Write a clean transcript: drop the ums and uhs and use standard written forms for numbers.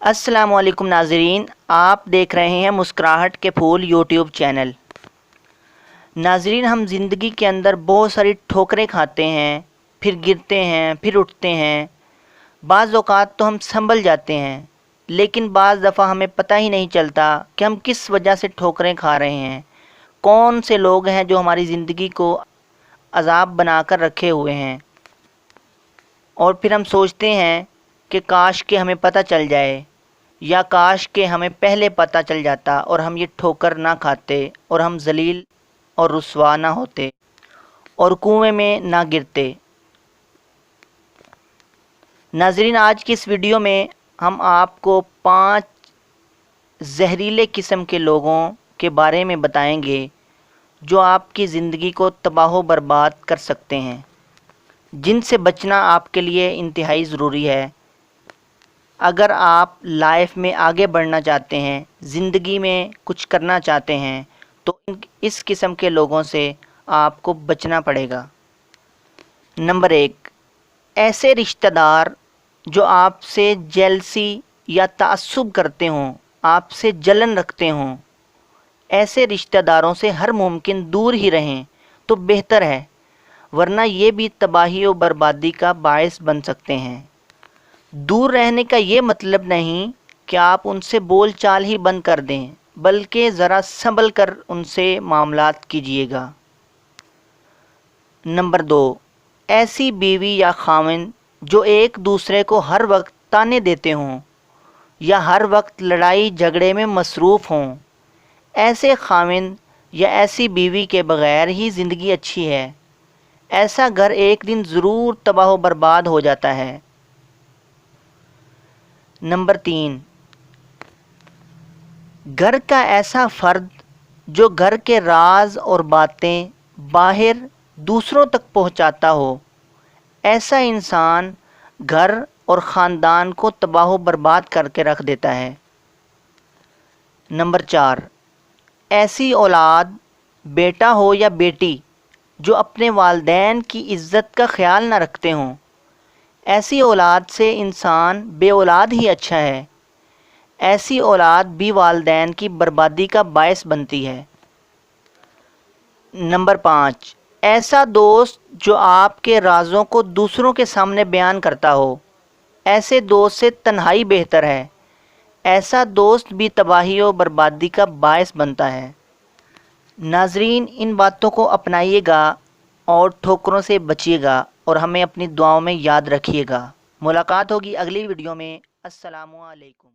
السلام علیکم ناظرین، آپ دیکھ رہے ہیں مسکراہٹ کے پھول یوٹیوب چینل۔ ناظرین، ہم زندگی کے اندر بہت ساری ٹھوکریں کھاتے ہیں، پھر گرتے ہیں، پھر اٹھتے ہیں۔ بعض اوقات تو ہم سنبھل جاتے ہیں، لیکن بعض دفعہ ہمیں پتہ ہی نہیں چلتا کہ ہم کس وجہ سے ٹھوکریں کھا رہے ہیں۔ کون سے لوگ ہیں جو ہماری زندگی کو عذاب بنا کر رکھے ہوئے ہیں، اور پھر ہم سوچتے ہیں کہ کاش کہ ہمیں پتہ چل جائے، یا کاش کہ ہمیں پہلے پتہ چل جاتا اور ہم یہ ٹھوکر نہ کھاتے اور ہم ذلیل اور رسوا نہ ہوتے اور کنویں میں نہ گرتے۔ ناظرین، آج کی اس ویڈیو میں ہم آپ کو 5 زہریلے قسم کے لوگوں کے بارے میں بتائیں گے جو آپ کی زندگی کو تباہ و برباد کر سکتے ہیں، جن سے بچنا آپ کے لیے انتہائی ضروری ہے۔ اگر آپ لائف میں آگے بڑھنا چاہتے ہیں، زندگی میں کچھ کرنا چاہتے ہیں، تو اس قسم کے لوگوں سے آپ کو بچنا پڑے گا۔ نمبر 1، ایسے رشتہ دار جو آپ سے جیلسی یا تعصب کرتے ہوں، آپ سے جلن رکھتے ہوں۔ ایسے رشتہ داروں سے ہر ممکن دور ہی رہیں تو بہتر ہے، ورنہ یہ بھی تباہی و بربادی کا باعث بن سکتے ہیں۔ دور رہنے کا یہ مطلب نہیں کہ آپ ان سے بول چال ہی بند کر دیں، بلکہ ذرا سنبھل کر ان سے معاملات کیجیے گا۔ نمبر 2، ایسی بیوی یا خاوند جو ایک دوسرے کو ہر وقت تانے دیتے ہوں یا ہر وقت لڑائی جھگڑے میں مصروف ہوں۔ ایسے خاوند یا ایسی بیوی کے بغیر ہی زندگی اچھی ہے۔ ایسا گھر ایک دن ضرور تباہ و برباد ہو جاتا ہے۔ نمبر 3، گھر کا ایسا فرد جو گھر کے راز اور باتیں باہر دوسروں تک پہنچاتا ہو۔ ایسا انسان گھر اور خاندان کو تباہ و برباد کر کے رکھ دیتا ہے۔ نمبر 4، ایسی اولاد، بیٹا ہو یا بیٹی، جو اپنے والدین کی عزت کا خیال نہ رکھتے ہوں۔ ایسی اولاد سے انسان بے اولاد ہی اچھا ہے۔ ایسی اولاد بھی والدین کی بربادی کا باعث بنتی ہے۔ نمبر 5، ایسا دوست جو آپ کے رازوں کو دوسروں کے سامنے بیان کرتا ہو۔ ایسے دوست سے تنہائی بہتر ہے۔ ایسا دوست بھی تباہی و بربادی کا باعث بنتا ہے۔ ناظرین، ان باتوں کو اپنائیے گا اور ٹھوکروں سے بچیے گا، اور ہمیں اپنی دعاؤں میں یاد رکھیے گا۔ ملاقات ہوگی اگلی ویڈیو میں۔ السلام علیکم۔